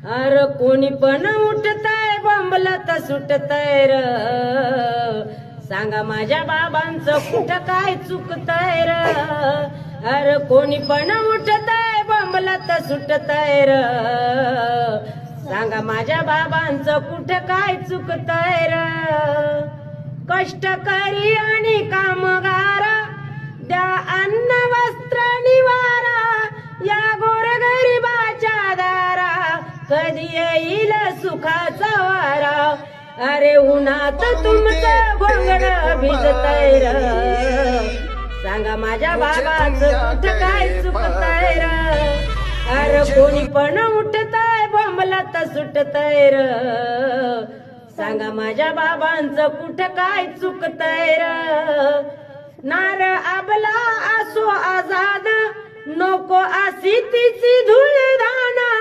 अर कोणी पण उठतय बोंबलत सुटतय र सांगा माझ्या बाबांचं कुठं काय चुकतय र अर कोणी पण उठतय बोंबलत सुटतय र सांगा माझ्या बाबांचं कुठं काय चुकतय र कष्टकरी आणि कामगार द्या अन्न वस्त्र निवारा या गोरगरिबाच्या दारा कधी येईल सुखाचा वारा अरे उन्हात तुमचं घोंगड भिजतय र सांगा माझ्या बाबाचं कुठं काय चुकतय र अरे कोणी पण उठतय बोंबलत सुटतय र सांगा माझ्या बाबांचं कुठं काय चुकतय र नार अबला असो आजाद नको अशी तिची धूळ धाना